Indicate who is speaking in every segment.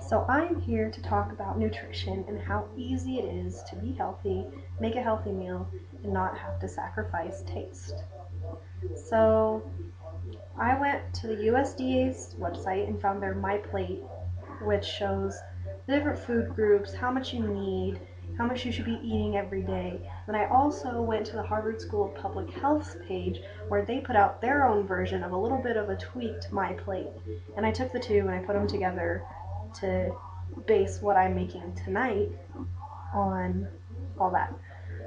Speaker 1: So I'm here to talk about nutrition and how easy it is to be healthy, make a healthy meal, and not have to sacrifice taste. So I went to the USDA's website and found their My Plate, which shows the different food groups, how much you need, how much you should be eating every day. Then I also went to the Harvard School of Public Health's page where they put out their own version of a little bit of a tweaked My Plate. And I took the two and I put them together to base what I'm making tonight on all that.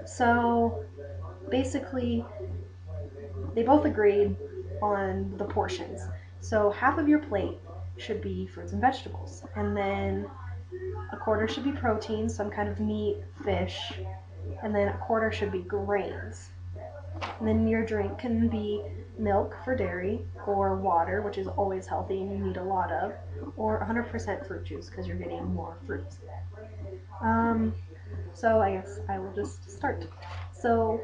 Speaker 1: So basically, they both agreed on the portions. So half of your plate should be fruits and vegetables, and then a quarter should be protein, some kind of meat, fish, and then a quarter should be grains. And then your drink can be milk for dairy, or water, which is always healthy and you need a lot of, or 100% fruit juice because you're getting more fruits. Um, so I guess I will just start. So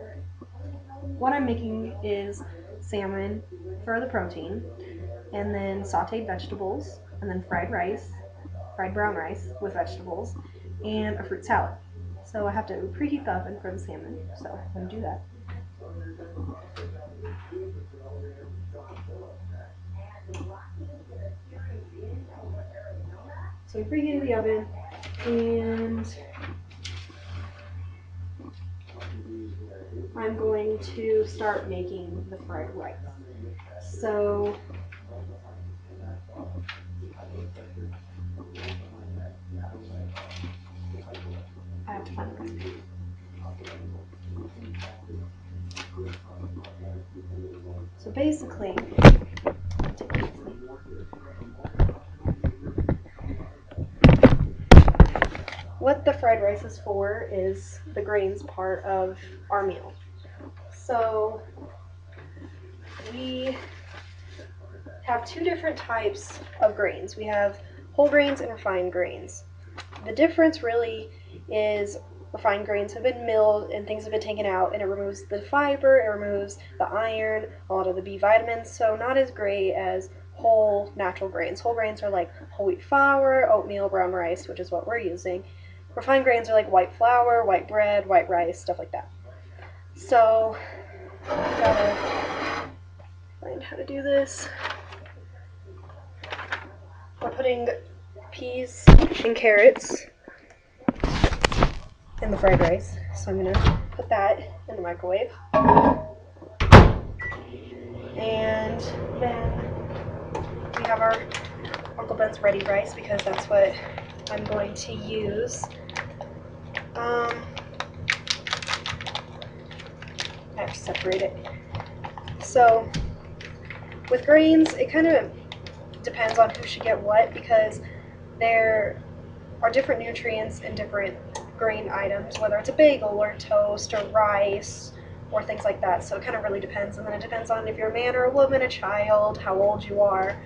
Speaker 1: what I'm making is salmon for the protein, and then sauteed vegetables, and then fried rice, fried brown rice with vegetables, and a fruit salad. So I have to preheat the oven for the salmon, so I'm going to do that. So we preheated the oven, and I'm going to start making the fried rice. So I have to find the recipe. So basically, what the fried rice is for is the grains part of our meal. So we have two different types of grains. We have whole grains and refined grains. The difference really is refined grains have been milled and things have been taken out, and it removes the fiber, it removes the iron, a lot of the B vitamins, so not as great as whole natural grains. Whole grains are like whole wheat flour, oatmeal, brown rice, which is what we're using. Refined grains are like white flour, white bread, white rice, stuff like that. So, gotta find how to do this. We're putting peas and carrots in the fried rice, so I'm gonna put that in the microwave. And then we have our Uncle Ben's ready rice because that's what I'm going to use. I have to separate it. So with grains, it kind of depends on who should get what because there are different nutrients in different grain items, whether it's a bagel or toast or rice or things like that. So it kind of really depends. And then it depends on if you're a man or a woman, a child, how old you are.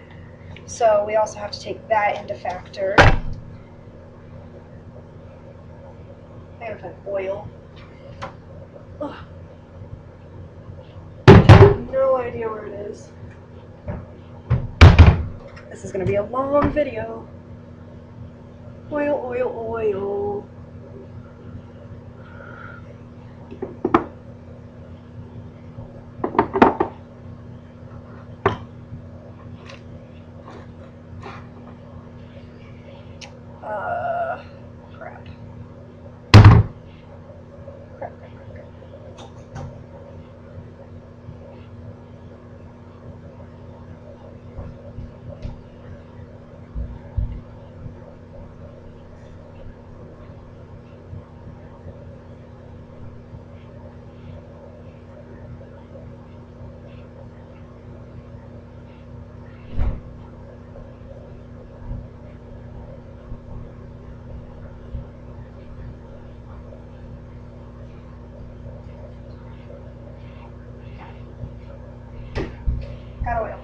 Speaker 1: So we also have to take that into factor. I gotta find oil. Ugh. No idea where it is. This is gonna be a long video. Oil, oil, oil. Crap. Got oil.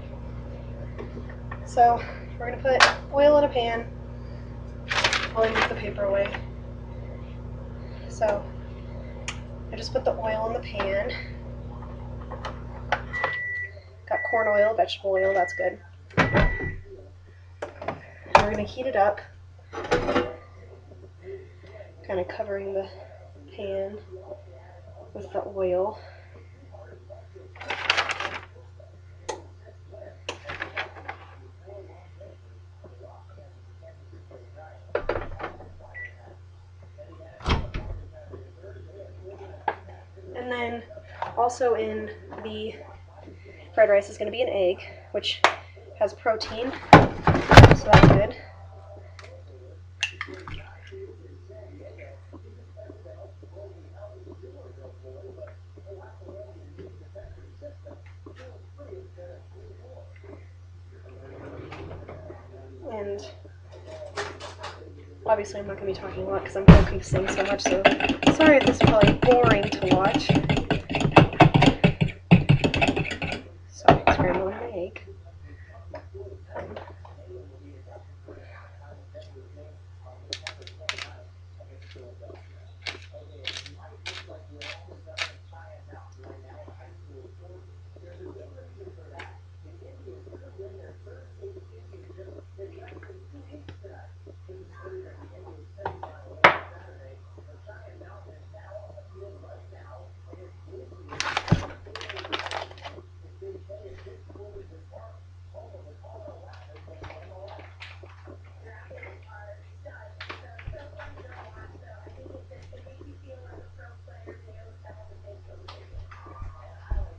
Speaker 1: So we're going to put oil in a pan while I move the paper away. So I just put the oil in the pan. Got corn oil, vegetable oil, that's good. And we're going to heat it up Kind of covering the pan with the oil. And then also in the fried rice is going to be an egg, which has protein, so that's good. And obviously I'm not going to be talking a lot because I'm focusing so much, so sorry if this is probably boring to watch. So I'm scrambling my egg.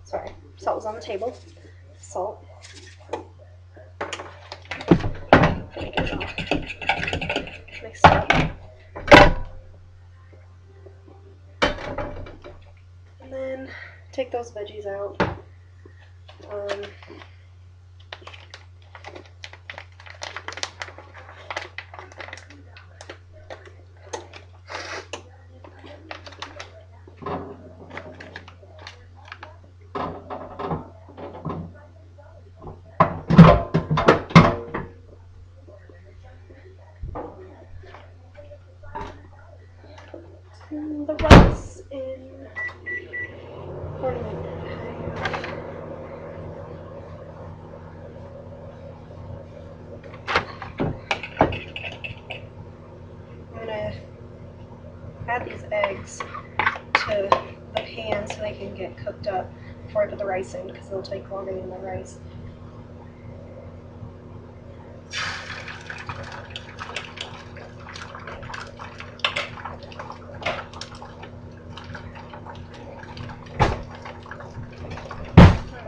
Speaker 1: Sorry, salt was on the table. Salt. Get it all mixed up. And then take those veggies out. The rice in ornament. I'm going to add these eggs to the pan so they can get cooked up before I put the rice in, because it'll take longer than the rice.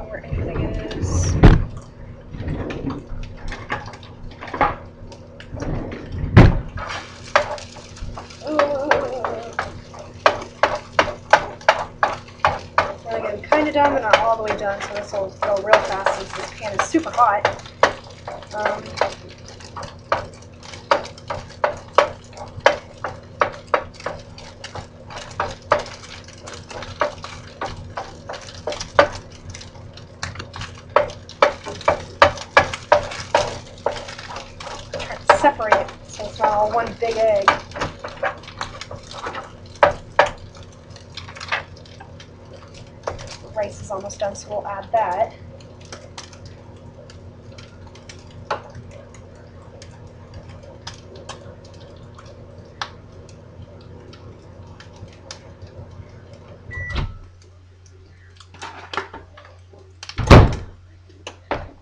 Speaker 1: Where everything is. And again, kind of done, but not all the way done, so this will go real fast since this pan is super hot. Separate it so it's not all one big egg. The rice is almost done, so we'll add that.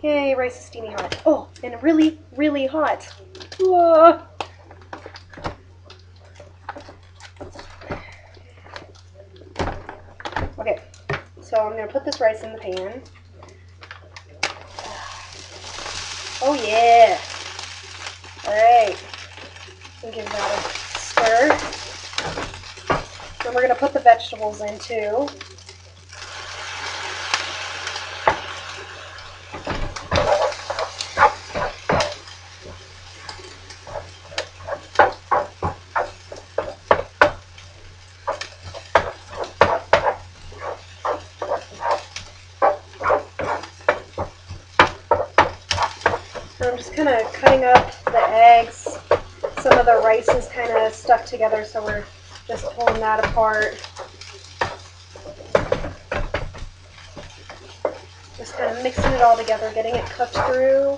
Speaker 1: Yay, rice is steamy hot. Oh, and really, really hot. Whoa. Okay, so I'm going to put this rice in the pan. Oh yeah! Alright, give that a stir. Then we're going to put the vegetables in too. I'm just kind of cutting up the eggs. Some of the rice is kind of stuck together, so we're just pulling that apart. Just kind of mixing it all together, getting it cooked through.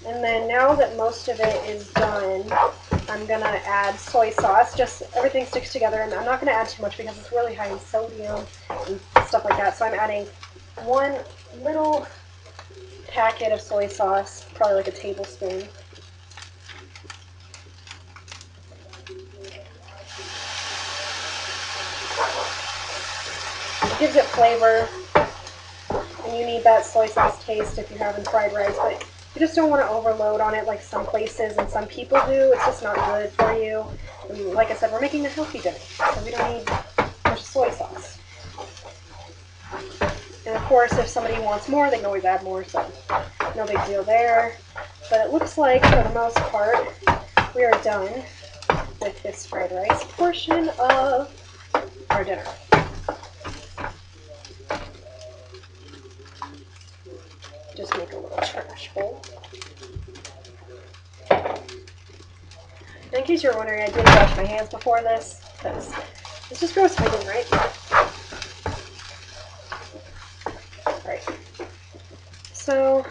Speaker 1: And then now that most of it is done, I'm going to add soy sauce. Just everything sticks together, and I'm not going to add too much because it's really high in sodium and stuff like that. So I'm adding one little packet of soy sauce, probably like a tablespoon. It gives it flavor, and you need that soy sauce taste if you're having fried rice, but you just don't want to overload on it like some places and some people do. It's just not good for you. And like I said, we're making a healthy dinner, so we don't need much soy sauce. And of course, if somebody wants more, they can always add more, so no big deal there. But it looks like, for the most part, we are done with this fried rice portion of our dinner. Just make a little trash bowl. In case you're wondering, I did wash my hands before this, because it's just gross fighting, right? Alright. So,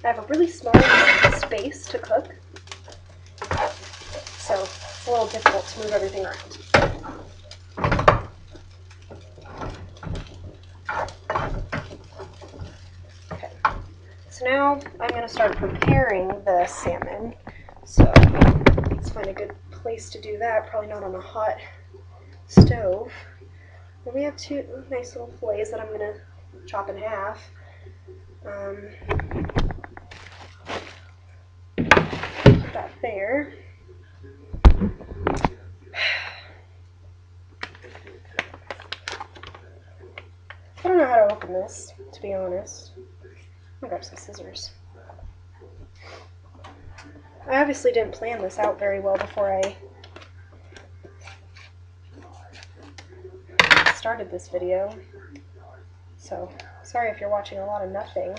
Speaker 1: I have a really small space to cook, so it's a little difficult to move everything around. Okay, so now I'm going to start preparing the salmon. So let's find a good place to do that, probably not on a hot stove. And we have two nice little fillets that I'm going to chop in half. Put that there. I don't know how to open this, to be honest. I'll grab some scissors. I obviously didn't plan this out very well before I started this video. So, sorry if you're watching a lot of nothing.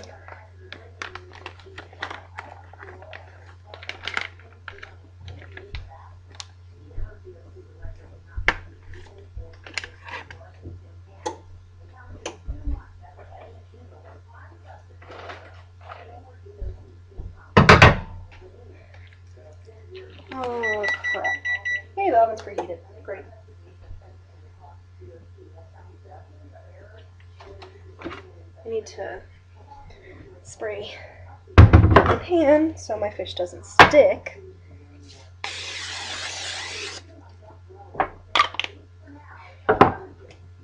Speaker 1: Oh, crap. Hey, the oven's preheated. Great. I need to spray the pan so my fish doesn't stick.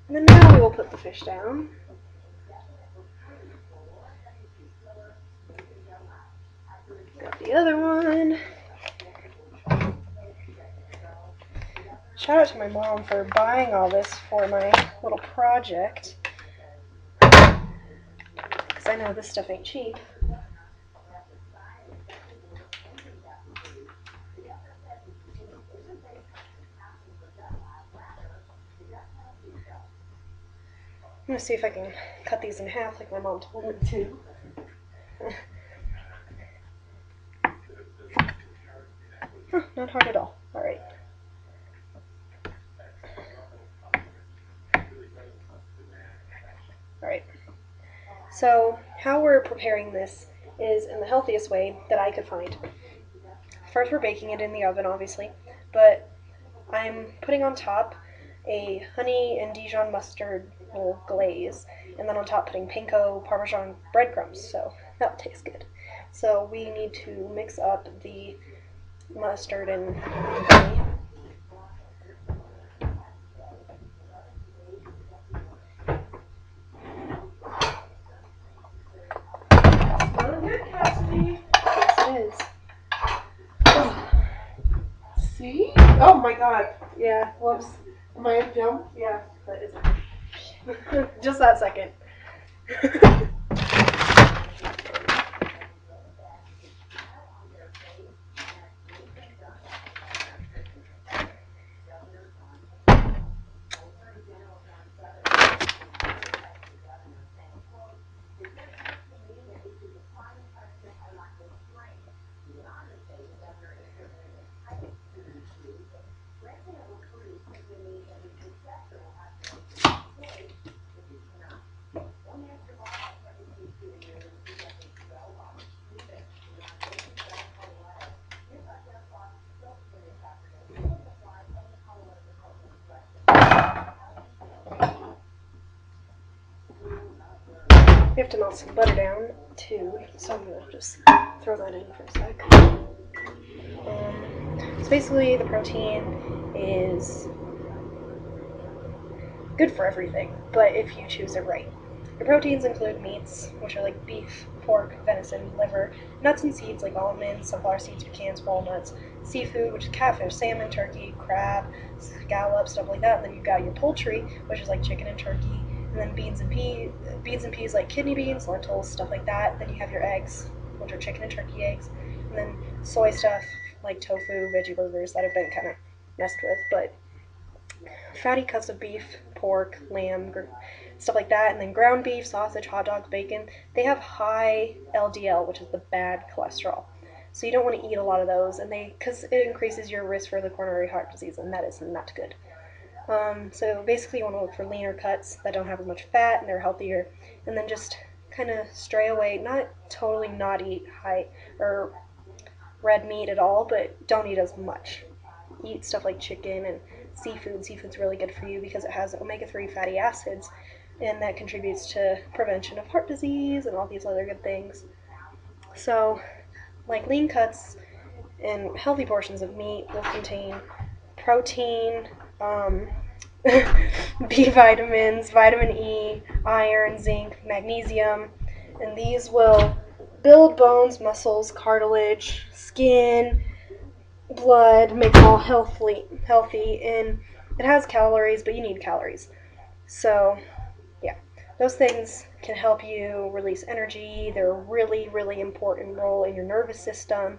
Speaker 1: And then now we will put the fish down. Grab the other one. Shout out to my mom for buying all this for my little project. Because I know this stuff ain't cheap. I'm going to see if I can cut these in half like my mom told me to. Huh, not hard at all. Alright. Alright. So, how we're preparing this is in the healthiest way that I could find. First, we're baking it in the oven, obviously, but I'm putting on top a honey and Dijon mustard little glaze, and then on top putting panko Parmesan breadcrumbs, so that tastes good. So we need to mix up the mustard and honey.
Speaker 2: Smelling good, Cassidy.
Speaker 1: Yes, it is.
Speaker 2: See? Oh my god.
Speaker 1: Yeah, whoops.
Speaker 2: Am I a jump?
Speaker 1: Yeah, that is just that second. have to melt some butter down too, so I'm gonna just throw that in for a sec. So basically, the protein is good for everything, but if you choose it right. The proteins include meats, which are like beef, pork, venison, liver, nuts and seeds like almonds, sunflower seeds, pecans, walnuts, seafood, which is catfish, salmon, turkey, crab, scallops, stuff like that. And then you've got your poultry, which is like chicken and turkey, and then beans and peas like kidney beans, lentils, stuff like that. Then you have your eggs, which are chicken and turkey eggs, and then soy stuff like tofu, veggie burgers that have been kind of messed with, but fatty cuts of beef, pork, lamb, stuff like that, and then ground beef, sausage, hot dogs, bacon, they have high LDL, which is the bad cholesterol. So you don't want to eat a lot of those, and because it increases your risk for the coronary heart disease, and that is not good. So basically you want to look for leaner cuts that don't have as much fat and they're healthier, and then just kind of stray away, not totally not eat high or red meat at all, but don't eat as much. Eat stuff like chicken and seafood. Seafood's really good for you because it has omega-3 fatty acids, and that contributes to prevention of heart disease and all these other good things. So, like lean cuts and healthy portions of meat will contain protein, B vitamins, vitamin E, iron, zinc, magnesium, and these will build bones, muscles, cartilage, skin, blood, make them all healthy, and it has calories, but you need calories. So, yeah, those things can help you release energy. They're a really, really important role in your nervous system.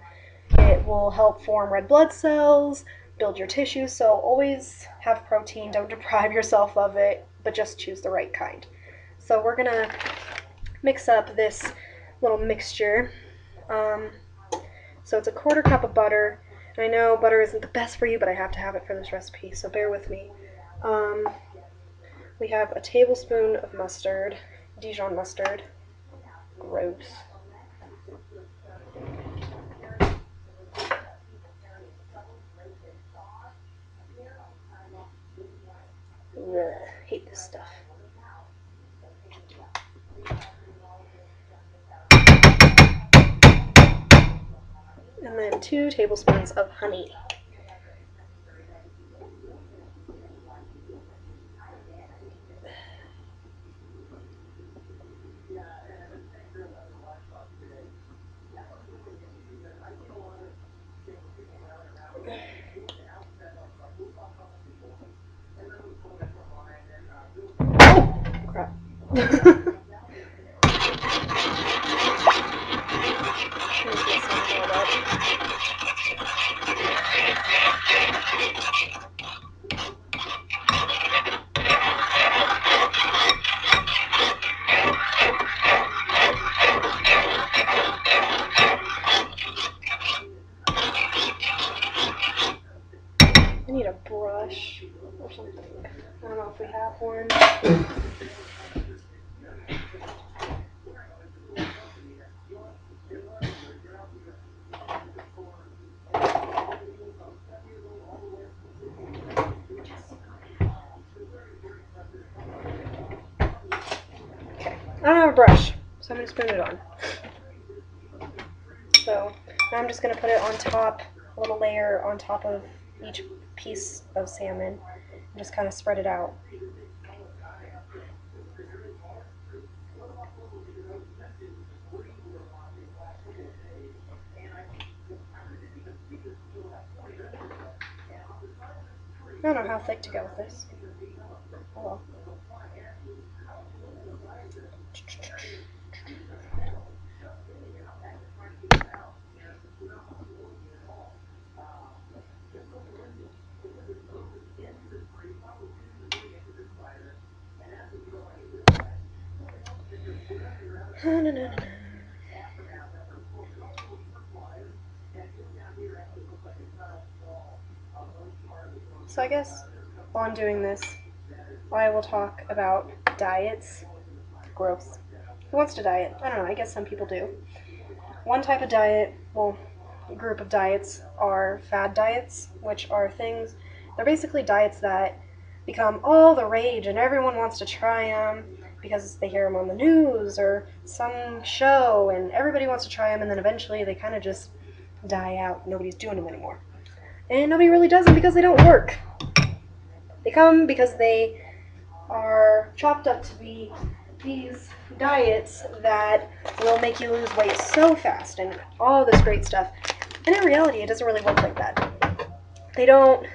Speaker 1: It will help form red blood cells, build your tissue, so always have protein. Don't deprive yourself of it, but just choose the right kind. So we're going to mix up this little mixture. So it's a 1/4 cup of butter. And I know butter isn't the best for you, but I have to have it for this recipe, so bear with me. We have a tablespoon of mustard, Dijon mustard. Gross. Ugh, hate this stuff. And then 2 tablespoons of honey. Oh, crap. I need a brush or something. I don't know if we have one. Okay, I don't have a brush, so I'm going to spoon it on. So now I'm just going to put it on top, a little layer on top of each piece of salmon, and just kind of spread it out. I don't know how thick to go with this. Oh well. So I guess while I'm doing this, I will talk about diets. Gross. Who wants to diet? I don't know, I guess some people do. One type of diet, well, group of diets are fad diets, which are things, they're basically diets that become all the rage and everyone wants to try them because they hear them on the news or some show, and everybody wants to try them, and then eventually they kind of just die out. Nobody's doing them anymore. And nobody really does them because they don't work. They come because they are chopped up to be these diets that will make you lose weight so fast and all this great stuff. And in reality, it doesn't really work like that. They don't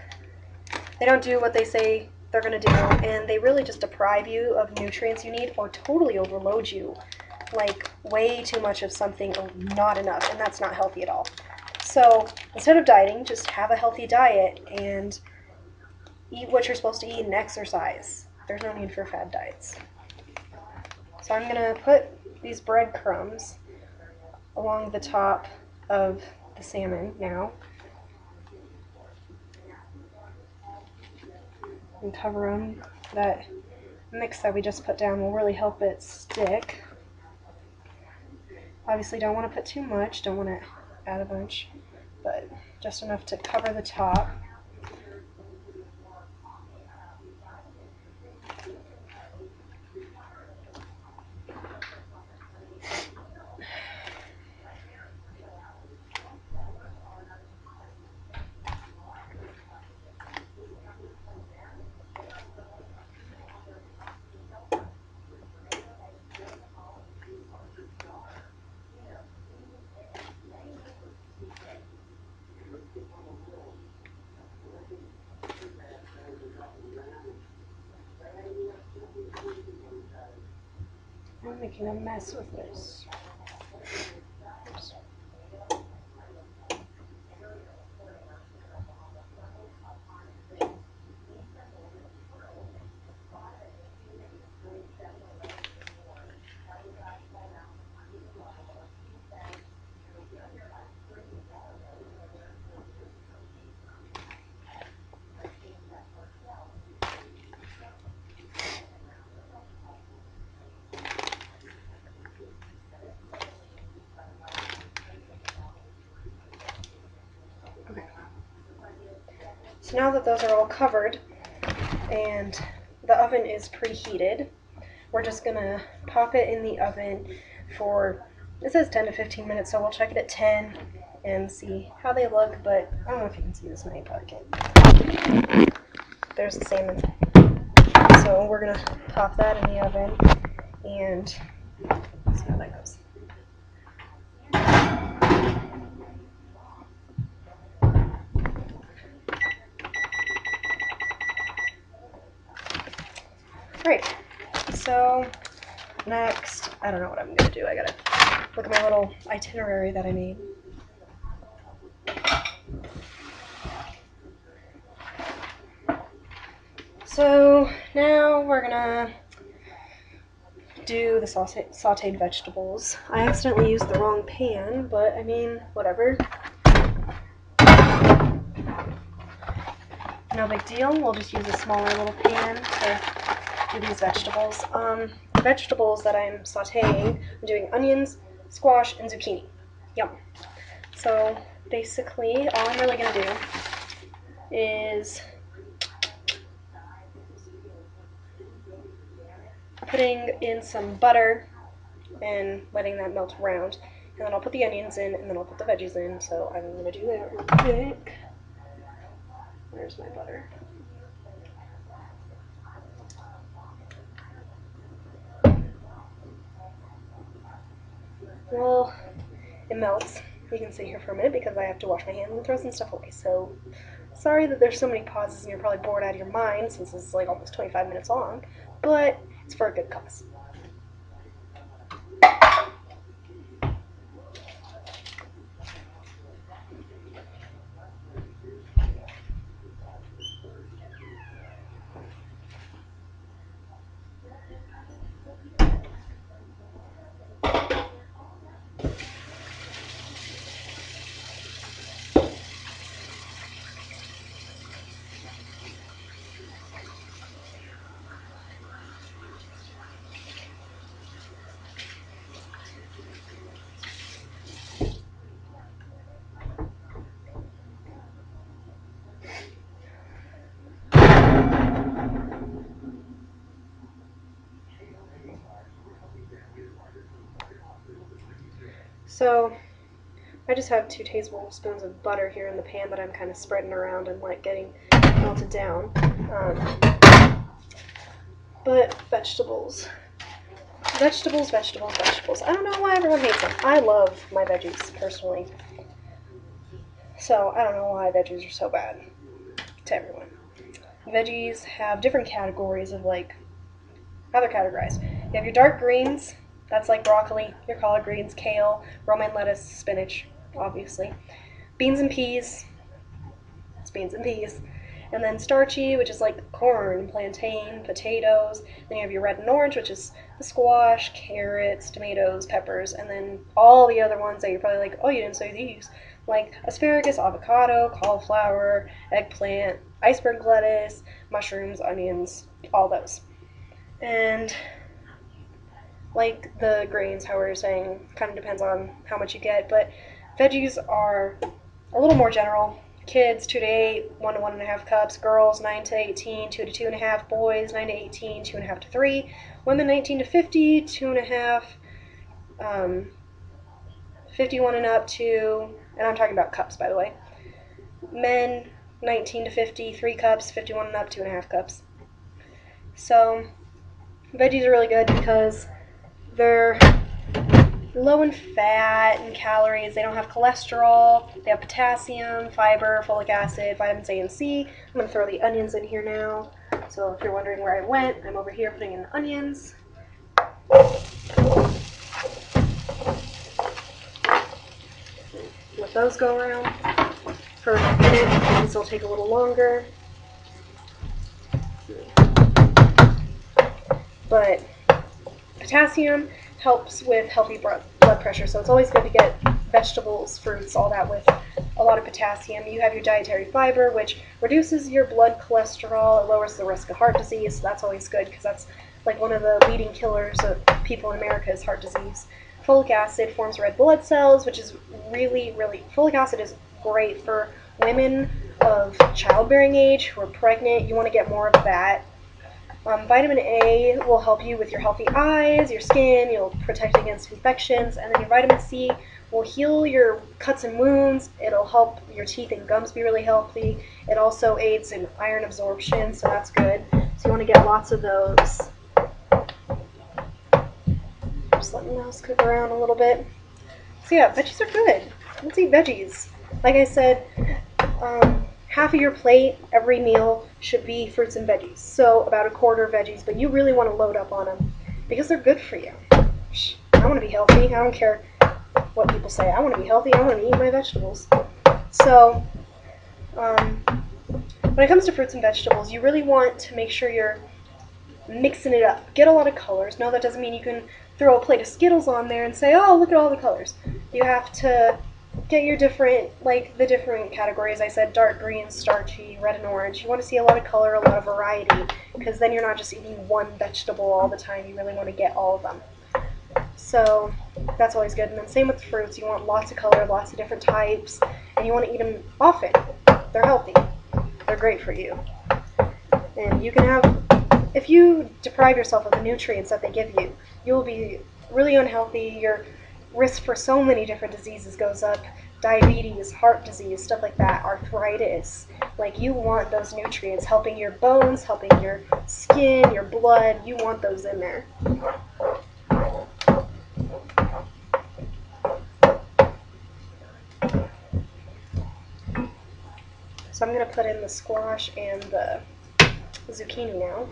Speaker 1: do what they say they're going to do, and they really just deprive you of nutrients you need or totally overload you. Like way too much of something or not enough, and that's not healthy at all. So instead of dieting, just have a healthy diet and eat what you're supposed to eat and exercise. There's no need for fad diets. So I'm going to put these breadcrumbs along the top of the salmon now and cover them. That mix that we just put down will really help it stick. Obviously don't want to put too much, don't want to add a bunch, but just enough to cover the top. I'm making a mess with this. Oops. Okay. So now that those are all covered and the oven is preheated, we're just gonna pop it in the oven for, it says 10 to 15 minutes, so we'll check it at 10 and see how they look, but I don't know if you can see this, maybe probably can't. There's the salmon. So we're gonna pop that in the oven and see how that goes. Great. So next, I don't know what I'm gonna do. I gotta look at my little itinerary that I made. So now we're gonna do the sauteed vegetables. I accidentally used the wrong pan, but I mean, whatever. No big deal. We'll just use a smaller little pan to do these vegetables. The vegetables that I'm sauteing, I'm doing onions, squash, and zucchini. Yum. So basically, all I'm really gonna do is putting in some butter and letting that melt around. And then I'll put the onions in, and then I'll put the veggies in. So I'm going to do that real quick. Where's my butter? Well, it melts. You can sit here for a minute because I have to wash my hands and throw some stuff away. So sorry that there's so many pauses and you're probably bored out of your mind since this is like almost 25 minutes long, but it's for a good cause. So I just have 2 tablespoons of butter here in the pan that I'm kind of spreading around and like getting melted down. But vegetables. Vegetables. I don't know why everyone hates them. I love my veggies, personally. So I don't know why veggies are so bad to everyone. Veggies have different categories of like, how they're categorized. You have your dark greens, that's like broccoli, your collard greens, kale, romaine lettuce, spinach, obviously. Beans and peas, it's beans and peas. And then starchy, which is like corn, plantain, potatoes. Then you have your red and orange, which is the squash, carrots, tomatoes, peppers, and then all the other ones that you're probably like, oh, you didn't say these. Like asparagus, avocado, cauliflower, eggplant, iceberg lettuce, mushrooms, onions, all those. And like the grains, how we were saying, kind of depends on how much you get, but veggies are a little more general. Kids 2 to 8, 1 to 1.5 cups. Girls 9 to 18, 2 to 2.5. Boys 9 to 18, 2.5 to 3. Women 19 to 50, 2.5. 51 and up to, and I'm talking about cups, by the way. Men 19 to 50, 3 cups. 51 and up, 2.5 cups. So veggies are really good because they're low in fat and calories. They don't have cholesterol. They have potassium, fiber, folic acid, vitamins A and C. I'm going to throw the onions in here now. So if you're wondering where I went, I'm over here putting in the onions. Let those go around for a minute. This will take a little longer. But potassium helps with healthy blood pressure, so it's always good to get vegetables, fruits, all that with a lot of potassium. You have your dietary fiber, which reduces your blood cholesterol. It lowers the risk of heart disease, so that's always good because that's like one of the leading killers of people in America is heart disease. Folic acid forms red blood cells, which is really, folic acid is great for women of childbearing age who are pregnant. You want to get more of that. Vitamin A will help you with your healthy eyes, your skin, you'll protect against infections, and then your vitamin C will heal your cuts and wounds. It'll help your teeth and gums be really healthy. It also aids in iron absorption, so that's good. So you want to get lots of those. Just letting those cook around a little bit. So yeah, veggies are good. Let's eat veggies. Like I said, half of your plate every meal should be fruits and veggies. So about 1/4 veggies, but you really want to load up on them because they're good for you. I want to be healthy. I don't care what people say. I want to be healthy. I want to eat my vegetables. So when it comes to fruits and vegetables, you really want to make sure you're mixing it up. Get a lot of colors. No, that doesn't mean you can throw a plate of Skittles on there and say, oh, look at all the colors. You have to get your different categories. I said dark green, starchy, red and orange. You want to see a lot of color, a lot of variety, because then you're not just eating one vegetable all the time. You really want to get all of them. So that's always good. And then same with the fruits. You want lots of color, lots of different types, and you want to eat them often. They're healthy. They're great for you. And you can have, if you deprive yourself of the nutrients that they give you, you will be really unhealthy. Your risk for so many different diseases goes up. Diabetes, heart disease, stuff like that, arthritis. Like, you want those nutrients helping your bones, helping your skin, your blood. You want those in there. So I'm going to put in the squash and the zucchini now.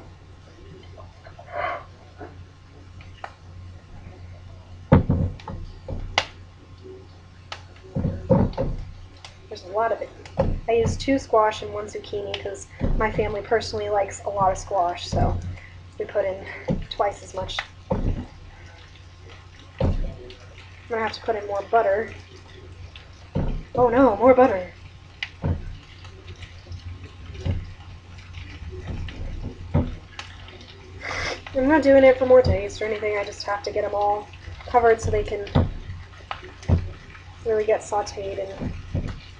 Speaker 1: There's a lot of it. I use 2 squash and 1 zucchini because my family personally likes a lot of squash, so we put in twice as much. I'm going to have to put in more butter. Oh no, more butter. I'm not doing it for more taste or anything, I just have to get them all covered so they can really get sauteed and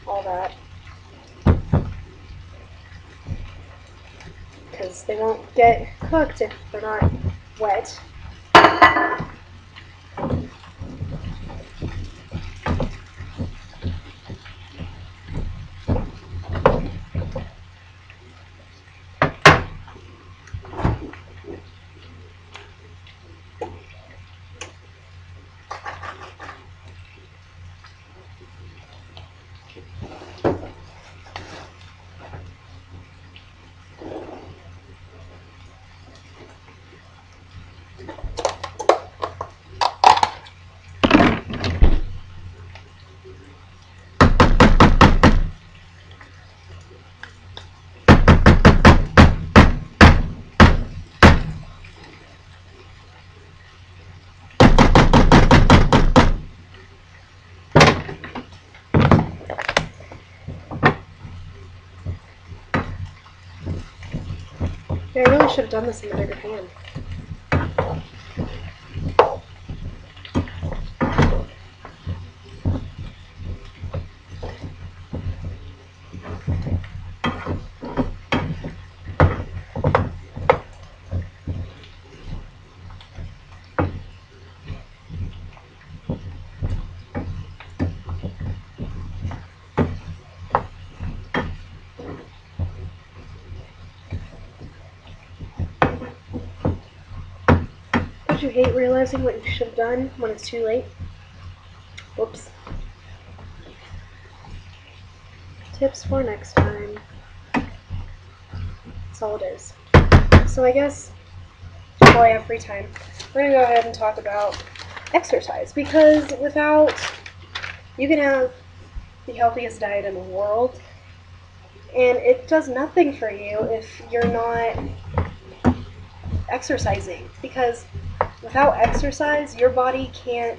Speaker 1: all that. Because they won't get cooked if they're not wet. Yeah, I really should have done this in the bigger pan. Don't you hate realizing what you should have done when it's too late? Whoops. Tips for next time. That's all it is. So I guess while I have free time, we're going to go ahead and talk about exercise, because without, you can have the healthiest diet in the world, and it does nothing for you if you're not exercising, because without exercise, your body can't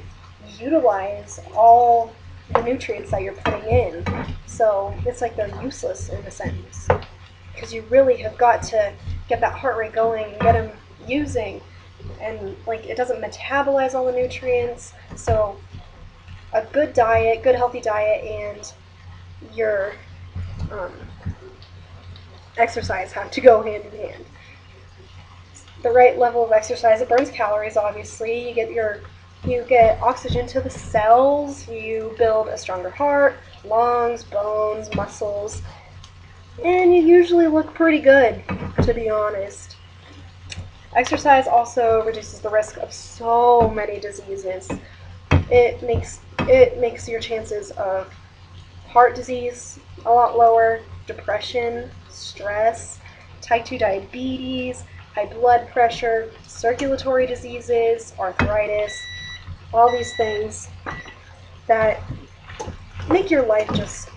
Speaker 1: utilize all the nutrients that you're putting in. So it's like they're useless in a sense, because you really have got to get that heart rate going and get them using, and like it doesn't metabolize all the nutrients. So a good diet, good healthy diet, and your exercise have to go hand in hand. The right level of exercise, it burns calories, obviously. You get oxygen to the cells, you build a stronger heart, lungs, bones, muscles, and you usually look pretty good, to be honest. Exercise also reduces the risk of so many diseases. It makes your chances of heart disease a lot lower, depression, stress, type 2 diabetes, high blood pressure, circulatory diseases, arthritis, all these things that make your life just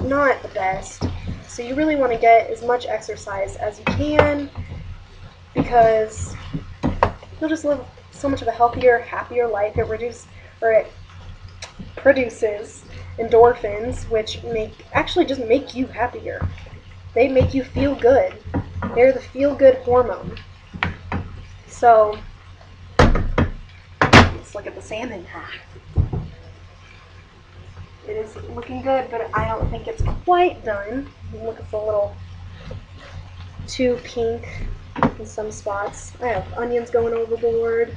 Speaker 1: not the best. So you really want to get as much exercise as you can, because you'll just live so much of a healthier, happier life. It produces endorphins, which actually just make you happier. They make you feel good. They're the feel-good hormone. So let's look at the salmon. It is looking good, but I don't think it's quite done. Look, it's a little too pink in some spots. I have onions going overboard.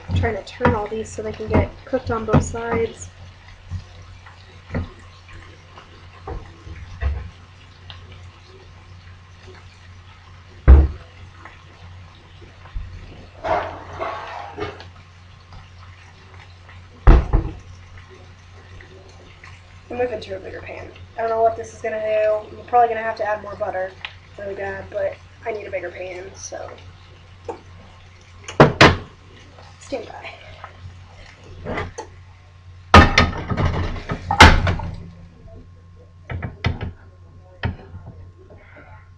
Speaker 1: I'm trying to turn all these so they can get cooked on both sides. I'm moving to a bigger pan. I don't know what this is going to do. I'm probably going to have to add more butter. Really bad, but I need a bigger pan, so stand by.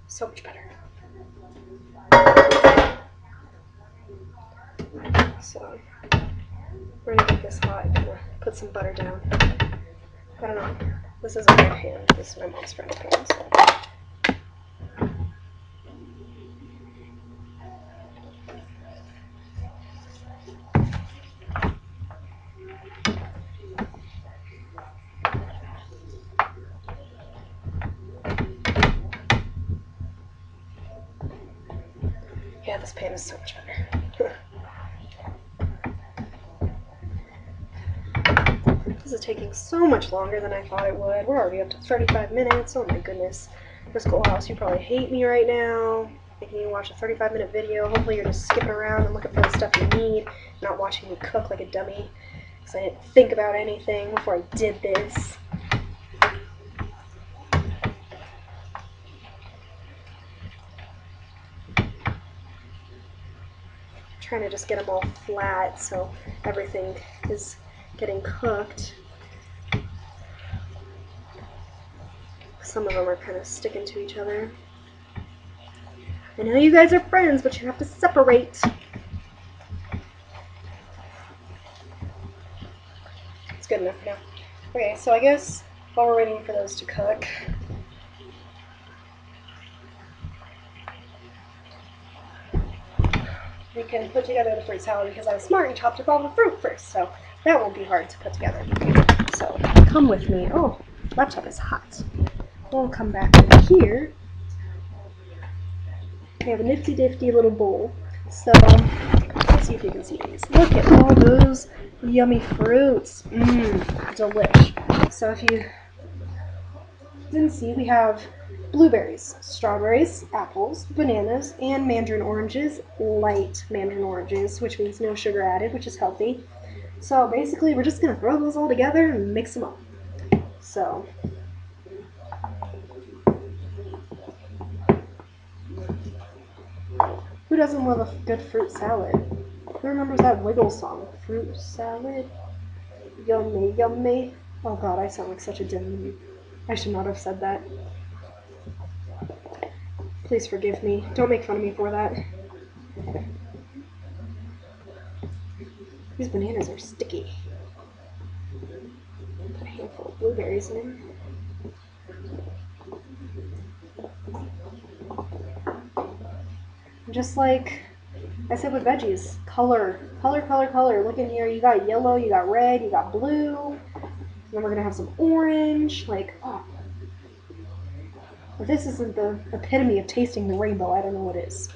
Speaker 1: So much better. So we're going to get this hot. I'm going to put some butter down. I don't know. This isn't my pan. This is my mom's friend's pan. So. Yeah, this pan is so much better. This is taking so much longer than I thought it would. We're already up to 35 minutes. Oh my goodness. Miss Schoolhouse, you probably hate me right now, making you watch a 35-minute video. Hopefully you're just skipping around and looking for the stuff you need, not watching me cook like a dummy, because I didn't think about anything before I did this. Trying to just get them all flat so everything is getting cooked. Some of them are kind of sticking to each other. I know you guys are friends, but you have to separate. It's good enough now. Okay, so I guess while we're waiting for those to cook, we can put together the fruit salad because I was smart and chopped up all the fruit first, so that won't be hard to put together. So come with me. Oh, laptop is hot. We'll come back over here. We have a nifty-difty little bowl. So let's see if you can see these. Look at all those yummy fruits. Delish. So if you didn't see, we have blueberries, strawberries, apples, bananas, and mandarin oranges, light mandarin oranges, which means no sugar added, which is healthy. So basically, we're just going to throw those all together and mix them up. So who doesn't love a good fruit salad? Who remembers that Wiggle song? Fruit salad, yummy, yummy. Oh God, I sound like such a dummy. I should not have said that. Please forgive me. Don't make fun of me for that. These bananas are sticky. Put a handful of blueberries in. Just like I said with veggies, color, color, color, color. Look in here, you got yellow, you got red, you got blue. Then we're gonna have some orange, like, oh. If this isn't the epitome of tasting the rainbow, I don't know what is.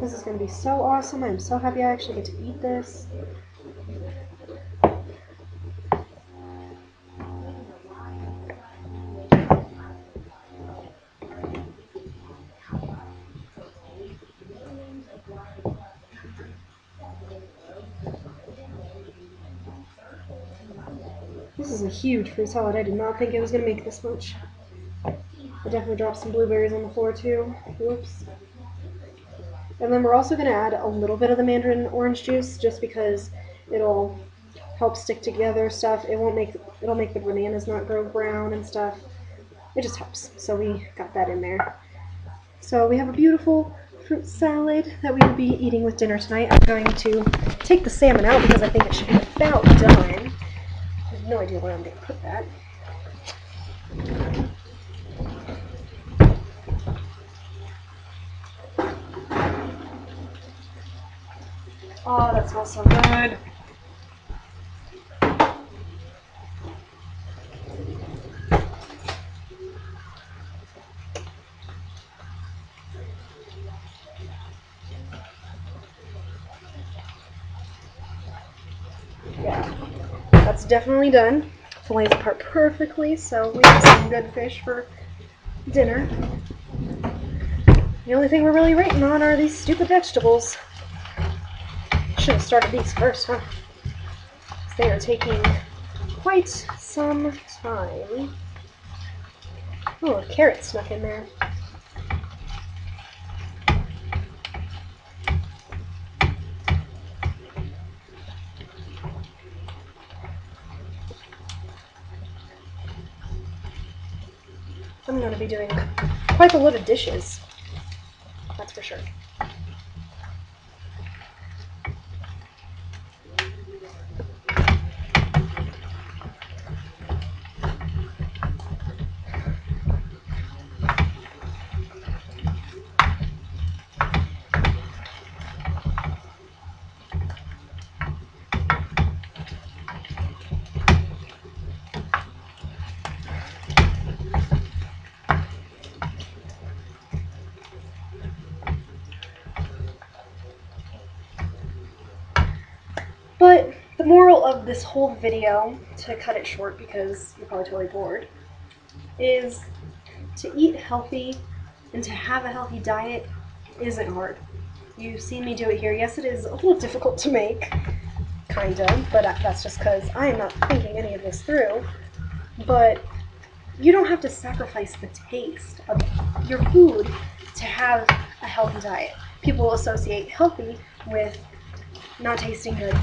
Speaker 1: This is gonna be so awesome. I'm so happy I actually get to eat this. This is a huge fruit salad. I did not think it was going to make this much. I definitely dropped some blueberries on the floor too. Whoops. And then we're also going to add a little bit of the mandarin orange juice just because it'll help stick together stuff. It'll make the bananas not go brown and stuff. It just helps. So we got that in there. So we have a beautiful fruit salad that we will be eating with dinner tonight. I'm going to take the salmon out because I think it should be about done. I have no idea where I'm going to put that. Oh, that smells so good. Yeah, that's definitely done. Fillets apart perfectly, so we have some good fish for dinner. The only thing we're really waiting on are these stupid vegetables. Should have started these first, huh? They are taking quite some time. Oh, a carrot snuck in there. I'm going to be doing quite a lot of dishes, that's for sure. But the moral of this whole video, to cut it short because you're probably totally bored, is to eat healthy and to have a healthy diet isn't hard. You've seen me do it here. Yes, it is a little difficult to make, kind of, but that's just because I am not thinking any of this through. But you don't have to sacrifice the taste of your food to have a healthy diet. People associate healthy with not tasting good.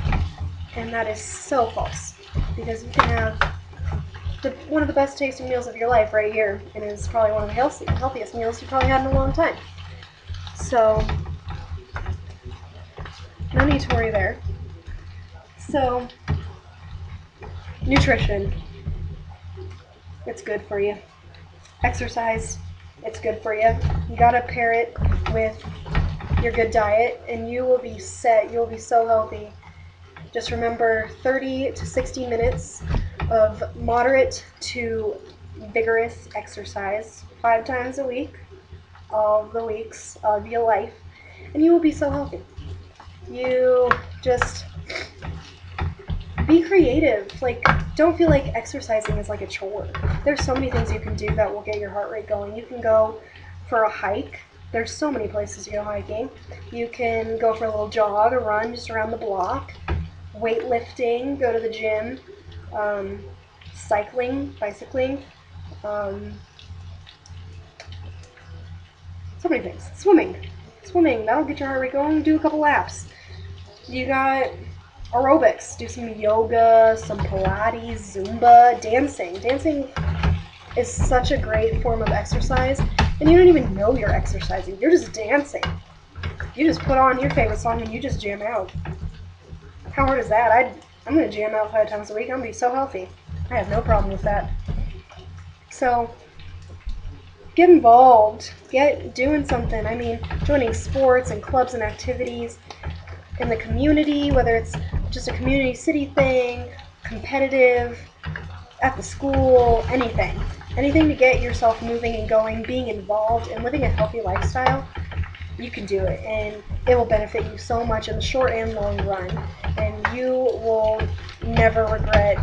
Speaker 1: And that is so false, because you can have one of the best tasting meals of your life right here, and it's probably one of the healthiest meals you probably had in a long time. So, no need to worry there. So, nutrition, it's good for you. Exercise, it's good for you. You gotta pair it with your good diet, and you will be set. You'll be so healthy. Just remember 30 to 60 minutes of moderate to vigorous exercise 5 times a week, all the weeks of your life, and you will be so healthy. You just be creative. Like, don't feel like exercising is like a chore. There's so many things you can do that will get your heart rate going. You can go for a hike. There's so many places to go hiking. You can go for a little jog or run just around the block. Weightlifting, go to the gym. Cycling, bicycling. So many things. Swimming, that'll get your heart rate going. Do a couple laps. You got aerobics, do some yoga, some Pilates, Zumba, dancing. Dancing is such a great form of exercise, and you don't even know you're exercising. You're just dancing. You just put on your favorite song and you just jam out. How hard is that? I'm going to jam out 5 times a week. I'm going to be so healthy. I have no problem with that. So, get involved. Get doing something. I mean, joining sports and clubs and activities in the community, whether it's just a community city thing, competitive, at the school, anything. Anything to get yourself moving and going, being involved, and living a healthy lifestyle, you can do it. And it will benefit you so much in the short and long run. And you will never regret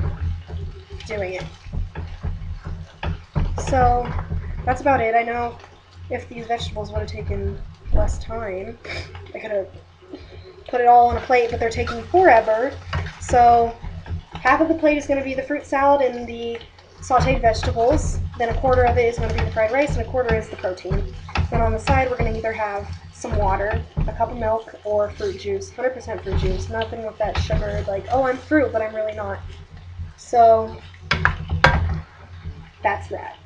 Speaker 1: doing it. So, that's about it. I know if these vegetables would have taken less time, I could have put it all on a plate, but they're taking forever. So half of the plate is going to be the fruit salad and the sauteed vegetables. Then a quarter of it is going to be the fried rice, and a quarter is the protein. Then on the side, we're going to either have some water, a cup of milk, or fruit juice. 100% fruit juice. Nothing with that sugar, like, oh, I'm fruit, but I'm really not. So that's that.